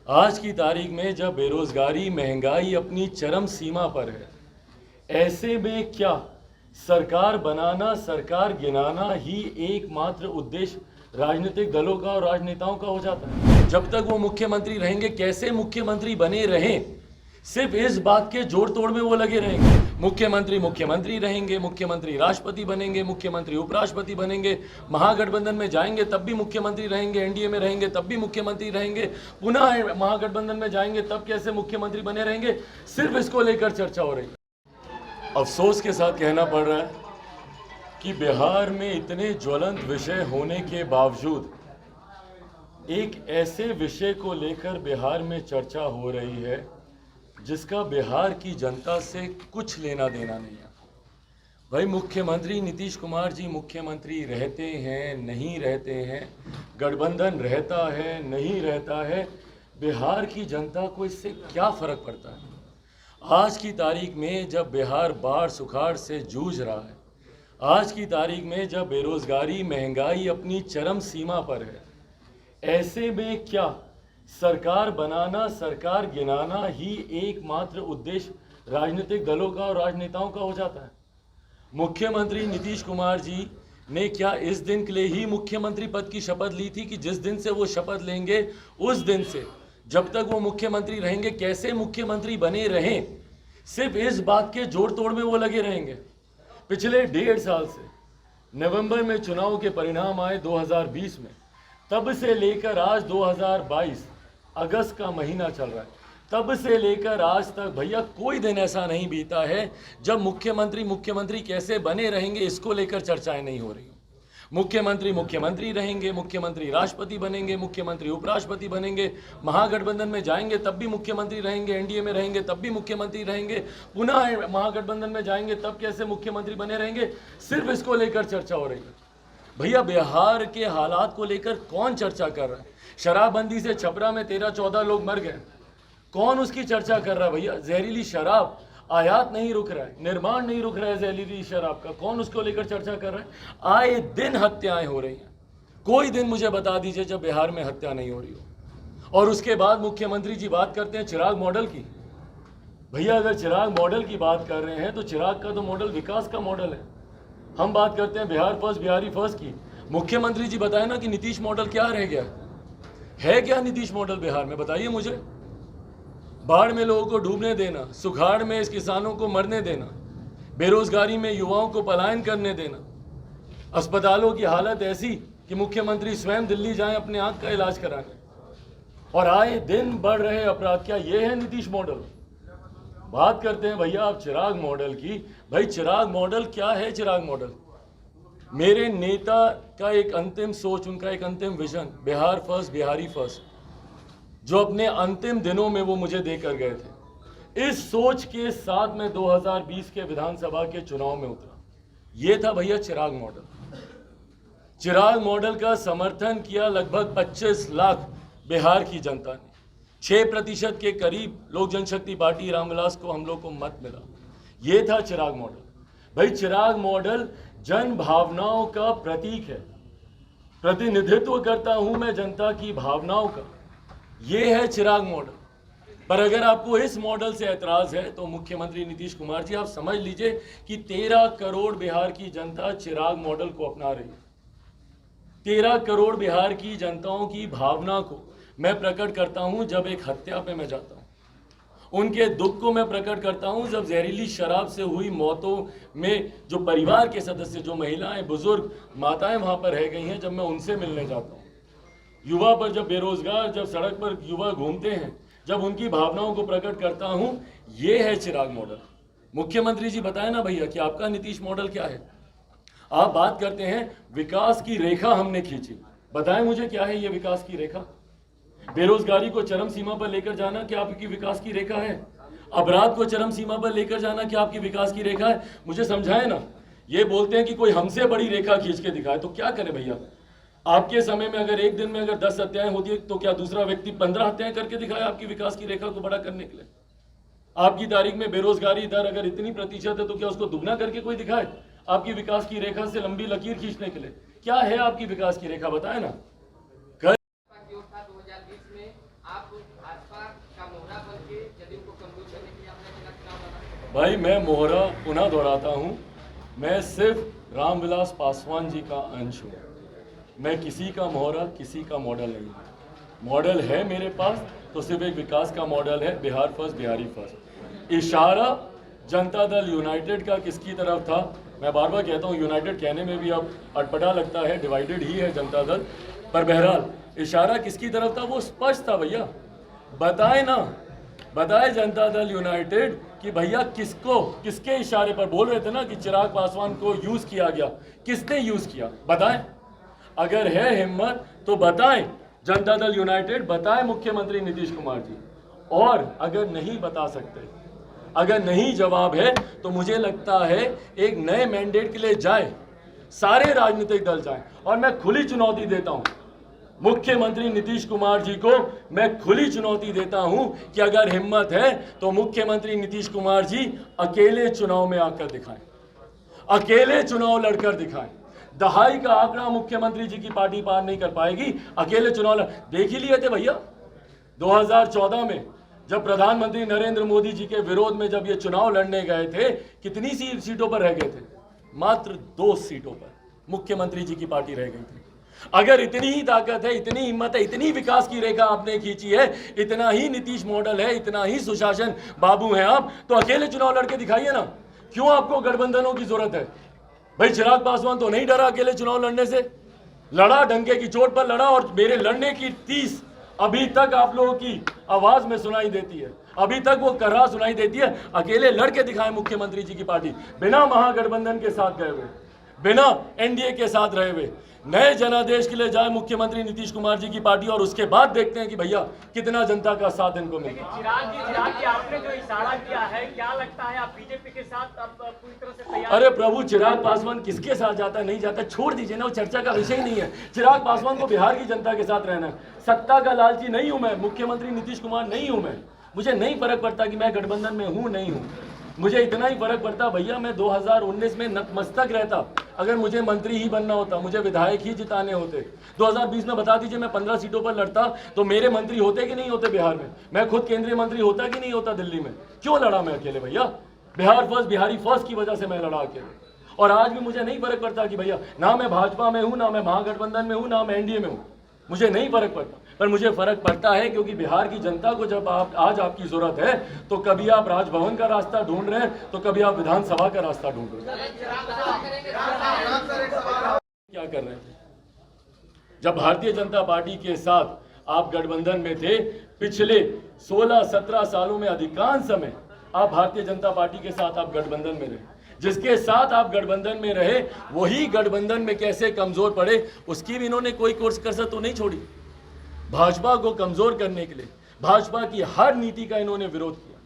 आज की तारीख में जब बेरोजगारी महंगाई अपनी चरम सीमा पर है, ऐसे में क्या सरकार बनाना, सरकार गिनाना ही एकमात्र उद्देश्य राजनीतिक दलों का और राजनेताओं का हो जाता है? जब तक वो मुख्यमंत्री रहेंगे, कैसे मुख्यमंत्री बने रहें, सिर्फ इस बात के जोड़ तोड़ में वो लगे रहेंगे। मुख्यमंत्री रहेंगे, मुख्यमंत्री राष्ट्रपति बनेंगे, मुख्यमंत्री उपराष्ट्रपति बनेंगे, महागठबंधन में जाएंगे तब भी मुख्यमंत्री रहेंगे, एनडीए में रहेंगे तब भी मुख्यमंत्री रहेंगे, पुनः महागठबंधन में जाएंगे तब कैसे मुख्यमंत्री बने रहेंगे, सिर्फ इसको लेकर चर्चा हो रही है। अफसोस के साथ कहना पड़ रहा है कि बिहार में इतने ज्वलंत विषय होने के बावजूद एक ऐसे विषय को लेकर बिहार में चर्चा हो रही है जिसका बिहार की जनता से कुछ लेना देना नहीं है। भाई, मुख्यमंत्री नीतीश कुमार जी मुख्यमंत्री रहते हैं, नहीं रहते हैं, गठबंधन रहता है, नहीं रहता है, बिहार की जनता को इससे क्या फर्क पड़ता है? आज की तारीख में जब बिहार बाढ़ सुखाड़ से जूझ रहा है, आज की तारीख में जब बेरोजगारी महंगाई अपनी चरम सीमा पर है, ऐसे में क्या सरकार बनाना, सरकार गिनाना ही एकमात्र उद्देश्य राजनीतिक दलों का और राजनेताओं का हो जाता है? मुख्यमंत्री नीतीश कुमार जी ने क्या इस दिन के लिए ही मुख्यमंत्री पद की शपथ ली थी कि जिस दिन से वो शपथ लेंगे उस दिन से जब तक वो मुख्यमंत्री रहेंगे, कैसे मुख्यमंत्री बने रहें, सिर्फ इस बात के जोड़ तोड़ में वो लगे रहेंगे? पिछले 1.5 साल से नवंबर में चुनाव के परिणाम आए 2020 में, तब से लेकर आज 2022 अगस्त का महीना चल रहा है, तब से लेकर आज तक भैया कोई दिन ऐसा नहीं बीता है जब मुख्यमंत्री कैसे बने रहेंगे इसको लेकर चर्चाएं नहीं हो रही। मुख्यमंत्री रहेंगे, मुख्यमंत्री राष्ट्रपति बनेंगे, मुख्यमंत्री उपराष्ट्रपति बनेंगे, महागठबंधन में जाएंगे तब भी मुख्यमंत्री रहेंगे, एनडीए में रहेंगे तब भी मुख्यमंत्री रहेंगे, पुनः महागठबंधन में जाएंगे तब कैसे मुख्यमंत्री बने रहेंगे, सिर्फ इसको लेकर चर्चा हो रही है। भैया, बिहार के हालात को लेकर कौन चर्चा कर रहा है? शराबबंदी से छपरा में 13-14 लोग मर गए, कौन उसकी चर्चा कर रहा है? भैया, जहरीली शराब आयात नहीं रुक रहा है, निर्माण नहीं रुक रहा है जहरीली शराब का, कौन उसको लेकर चर्चा कर रहा है? आए दिन हत्याएं हो रही हैं, कोई दिन मुझे बता दीजिए जब बिहार में हत्या नहीं हो रही हो। और उसके बाद मुख्यमंत्री जी बात करते हैं चिराग मॉडल की। भैया, अगर चिराग मॉडल की बात कर रहे हैं तो चिराग का तो मॉडल विकास का मॉडल है। हम बात करते हैं बिहार फर्स्ट, बिहारी फर्स्ट की। मुख्यमंत्री जी बताए ना कि नीतीश मॉडल क्या रह गया है? क्या नीतीश मॉडल बिहार में? बताइए मुझे। बाढ़ में लोगों को डूबने देना, सुखाड़ में इस किसानों को मरने देना, बेरोजगारी में युवाओं को पलायन करने देना, अस्पतालों की हालत ऐसी कि मुख्यमंत्री स्वयं दिल्ली जाएं अपने आंख का इलाज कराने, और आए दिन बढ़ रहे अपराध। क्या ये है नीतीश मॉडल? बात करते हैं भैया आप चिराग मॉडल की। भाई, चिराग मॉडल क्या है? चिराग मॉडल मेरे नेता का एक अंतिम सोच, उनका एक अंतिम vision, Bihar first, Bihari first, जो अपने अंतिम दिनों में वो मुझे देकर गए थे। इस सोच के साथ मैं 2020 के विधानसभा के चुनाव में उतरा। ये था भैया चिराग मॉडल। चिराग मॉडल का समर्थन किया लगभग 25 लाख बिहार की जनता ने। 6% के करीब लोक जनशक्ति पार्टी रामविलास को हम लोग को मत मिला। ये था चिराग मॉडल। भाई, चिराग मॉडल जन भावनाओं का प्रतीक है, प्रतिनिधित्व करता हूं मैं जनता की भावनाओं का। ये है चिराग मॉडल। पर अगर आपको इस मॉडल से ऐतराज है तो मुख्यमंत्री नीतीश कुमार जी, आप समझ लीजिए कि 13 करोड़ बिहार की जनता चिराग मॉडल को अपना रही है। 13 करोड़ बिहार की जनताओं की भावना को मैं प्रकट करता हूं जब एक हत्या पे मैं जाता हूं, उनके दुख को मैं प्रकट करता हूं जब जहरीली शराब से हुई मौतों में जो परिवार के सदस्य, जो महिलाएं, बुजुर्ग, माताएं वहां पर रह गई हैं, जब मैं उनसे मिलने जाता हूं। युवा पर, जब बेरोजगार, जब सड़क पर युवा घूमते हैं, जब उनकी भावनाओं को प्रकट करता हूं, ये है चिराग मॉडल। मुख्यमंत्री जी बताए ना भैया कि आपका नीतीश मॉडल क्या है। आप बात करते हैं विकास की रेखा हमने खींची, बताएं मुझे क्या है ये विकास की रेखा? बेरोजगारी को चरम सीमा पर लेकर जाना क्या आपकी विकास की रेखा है? अपराध को चरम सीमा पर लेकर जाना क्या आपकी विकास की रेखा है? मुझे समझाए ना। ये बोलते हैं कि कोई हमसे बड़ी रेखा खींच के दिखाए, तो क्या करे भैया? आपके समय में अगर एक दिन में अगर 10 हत्याएं होती है तो क्या दूसरा व्यक्ति 15 हत्याएं करके दिखाए आपकी विकास की रेखा को बड़ा करने के लिए? आपकी तारीख में बेरोजगारी दर अगर इतनी प्रतिशत है तो क्या उसको दुगना करके कोई दिखाए आपकी विकास की रेखा से लंबी लकीर खींचने के लिए? क्या है आपकी विकास की रेखा, बताए ना। भाजपा का मोहरा बन के जदयू को कमजोर करने के लिए आपने अपना चुनाव लड़ा? भाई मैं मोहरा पुनः दोहराता हूँ, मैं सिर्फ रामविलास पासवान जी का अंश हूँ। मैं किसी का मोहरा, किसी का मॉडल नहीं हूँ। मॉडल है मेरे पास तो सिर्फ एक विकास का मॉडल है, बिहार फर्स्ट, बिहारी फर्स्ट। इशारा जनता दल यूनाइटेड का किसकी तरफ था? मैं बार बार कहता हूँ, यूनाइटेड कहने में भी अब अटपटा लगता है, डिवाइडेड ही है जनता दल, पर बहरहाल इशारा किसकी तरफ था वो स्पष्ट था। भैया बताए ना, बताए जनता दल यूनाइटेड कि भैया किसको, किसके इशारे पर बोल रहे थे ना कि चिराग पासवान को यूज किया गया, किसने यूज किया बताएं। अगर है हिम्मत तो बताएं जनता दल यूनाइटेड, बताएं मुख्यमंत्री नीतीश कुमार जी। और अगर नहीं बता सकते, अगर नहीं जवाब है, तो मुझे लगता है एक नए मैंडेट के लिए जाए, सारे राजनीतिक दल जाएं। और मैं खुली चुनौती देता हूं मुख्यमंत्री नीतीश कुमार जी को, मैं खुली चुनौती देता हूं कि अगर हिम्मत है तो मुख्यमंत्री नीतीश कुमार जी अकेले चुनाव में आकर दिखाएं, अकेले चुनाव लड़कर दिखाएं। दहाई का आंकड़ा मुख्यमंत्री जी की पार्टी पार नहीं कर पाएगी, अकेले चुनाव देख ही लिए थे भैया 2014 में जब प्रधानमंत्री नरेंद्र मोदी जी के विरोध में जब ये चुनाव लड़ने गए थे, कितनी सी सीटों पर रह गए थे? मात्र 2 सीटों पर मुख्यमंत्री जी की पार्टी रह गई थी। अगर इतनी ही ताकत है, इतनी हिम्मत है, इतनी विकास की रेखा आपने खींची है, इतना ही नीतीश मॉडल है, इतना ही सुशासन बाबू हैं आप, तो अकेले चुनाव लड़के दिखाइए ना। क्यों आपको गठबंधनों की जरूरत है? भाई चिराग पासवान तो नहीं डरा अकेले चुनाव लड़ने से, लड़ा, डंके की चोट पर लड़ा। और मेरे लड़ने की 30 अभी तक आप लोगों की आवाज में सुनाई देती है, अभी तक वो कर्रा सुनाई देती है। अकेले लड़के दिखाए मुख्यमंत्री जी की पार्टी, बिना महागठबंधन के साथ गए हुए, बिना एनडीए के साथ रहे हुए, नए जनादेश के लिए जाए मुख्यमंत्री नीतीश कुमार जी की पार्टी, और उसके बाद देखते हैं कि भैया कितना जनता का साथ इनको मिलता है। चिराग जी आपने जो इशारा किया है, क्या लगता है आप बीजेपी के साथ अब पूरी तरह से तैयार? अरे प्रभु, चिराग पासवान किसके साथ जाता है नहीं जाता छोड़ दीजिए ना, वो चर्चा का विषय ही नहीं है। चिराग पासवान को बिहार की जनता के साथ रहना है। सत्ता का लालची नहीं हूं मैं, मुख्यमंत्री नीतीश कुमार नहीं हूं मैं। मुझे नहीं फर्क पड़ता कि मैं गठबंधन में हूं नहीं हूं, मुझे इतना ही फर्क पड़ता भैया मैं 2019 में नतमस्तक रहता। अगर मुझे मंत्री ही बनना होता, मुझे विधायक ही जिताने होते, 2020 में बता दीजिए मैं 15 सीटों पर लड़ता, तो मेरे मंत्री होते कि नहीं होते बिहार में? मैं खुद केंद्रीय मंत्री होता कि नहीं होता दिल्ली में? क्यों लड़ा मैं अकेले भैया? बिहार फर्स्ट, बिहारी फर्स्ट की वजह से मैं लड़ा अकेले। और आज भी मुझे नहीं फर्क पड़ता कि भैया ना मैं भाजपा में हूं, ना मैं महागठबंधन में हूं, ना मैं एनडीए में हूं, मुझे नहीं फर्क पड़ता। पर मुझे फर्क पड़ता है क्योंकि बिहार की जनता को जब आज आपकी जरूरत है, तो कभी आप राजभवन का रास्ता ढूंढ रहे हैं, तो कभी आप विधानसभा का रास्ता ढूंढ रहे हैं। क्या कर रहे थे जब भारतीय जनता पार्टी के साथ आप गठबंधन में थे? पिछले 16-17 सालों में अधिकांश समय आप भारतीय जनता पार्टी के साथ आप गठबंधन में रहे। जिसके साथ आप गठबंधन में रहे वही गठबंधन में कैसे कमजोर पड़े, उसकी भी इन्होंने कोई कोर्स कसर तो नहीं छोड़ी। भाजपा को कमजोर करने के लिए भाजपा की हर नीति का इन्होंने विरोध किया,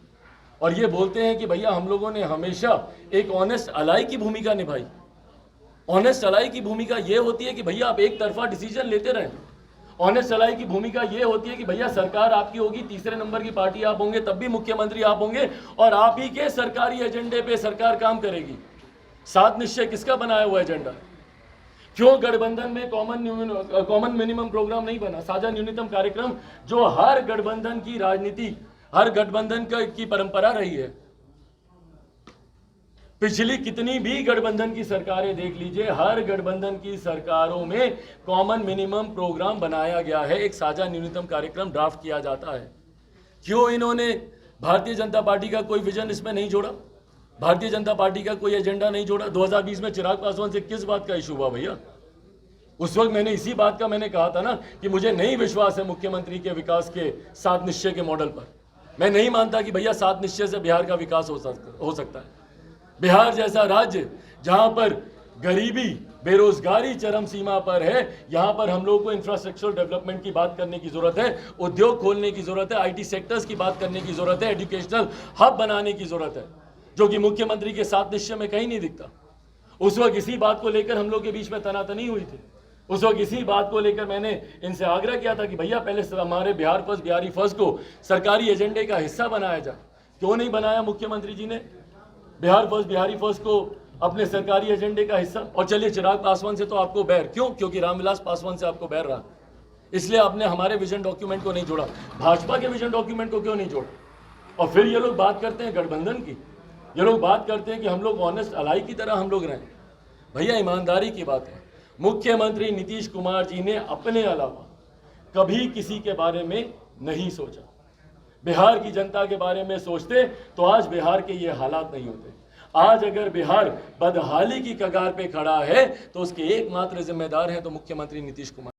और ये बोलते हैं कि भैया हम लोगों ने हमेशा एक ऑनेस्ट अलाई की भूमिका निभाई। ऑनेस्ट अलाई की भूमिका ये होती है कि भैया आप एक तरफा डिसीजन लेते रहें। ऑनेस्ट अलाई की भूमिका ये होती है कि भैया सरकार आपकी होगी, तीसरे नंबर की पार्टी आप होंगे, तब भी मुख्यमंत्री आप होंगे, और आप ही के सरकारी एजेंडे पे सरकार काम करेगी। 7 निश्चय किसका बनाया हुआ एजेंडा? क्यों गठबंधन में कॉमन मिनिमम प्रोग्राम नहीं बना, साझा न्यूनतम कार्यक्रम, जो हर गठबंधन की राजनीति, हर गठबंधन की परंपरा रही है। पिछली कितनी भी गठबंधन की सरकारें देख लीजिए, हर गठबंधन की सरकारों में कॉमन मिनिमम प्रोग्राम बनाया गया है, एक साझा न्यूनतम कार्यक्रम ड्राफ्ट किया जाता है। क्यों इन्होंने भारतीय जनता पार्टी का कोई विजन इसमें नहीं जोड़ा? भारतीय जनता पार्टी का कोई एजेंडा नहीं जोड़ा? 2020 में चिराग पासवान से किस बात का इशू हुआ भैया? उस वक्त मैंने इसी बात का मैंने कहा था ना कि मुझे नहीं विश्वास है मुख्यमंत्री के विकास के 7 निश्चय के मॉडल पर। मैं नहीं मानता कि भैया 7 निश्चय से बिहार का विकास हो सकता है। बिहार जैसा राज्य जहां पर गरीबी, बेरोजगारी चरम सीमा पर है, यहां पर हम लोगों को इंफ्रास्ट्रक्चरल डेवलपमेंट की बात करने की जरूरत है, उद्योग खोलने की जरूरत है, आईटी सेक्टर्स की बात करने की जरूरत है, एजुकेशनल हब बनाने की जरूरत है, जो कि मुख्यमंत्री के 7 निश्चय में कहीं नहीं दिखता। उस वक्त इसी बात को लेकर हम लोग के बीच में तनातनी हुई थी। उस वक्त इसी बात को लेकर मैंने इनसे आग्रह किया था कि भैया पहले हमारे बिहार फर्स्ट, बिहारी फर्स्ट को सरकारी एजेंडे का हिस्सा बनाया जाए। क्यों नहीं बनाया मुख्यमंत्री जी ने बिहार फर्स्ट, बिहारी फर्स्ट को अपने सरकारी एजेंडे का हिस्सा? और चलिए चिराग पासवान से तो आपको बैर, क्यों? क्योंकि रामविलास पासवान से आपको बैर रहा, इसलिए आपने हमारे विजन डॉक्यूमेंट को नहीं जोड़ा, भाजपा के विजन डॉक्यूमेंट को क्यों नहीं जोड़ा? और फिर ये लोग बात करते हैं गठबंधन की, ये लोग बात करते हैं कि हम लोग ऑनेस्ट अलाई की तरह हम लोग रहें। भैया ईमानदारी की बात है, मुख्यमंत्री नीतीश कुमार जी ने अपने अलावा कभी किसी के बारे में नहीं सोचा। बिहार की जनता के बारे में सोचते तो आज बिहार के ये हालात नहीं होते। आज अगर बिहार बदहाली की कगार पे खड़ा है तो उसके एकमात्र जिम्मेदार हैं तो मुख्यमंत्री नीतीश कुमार।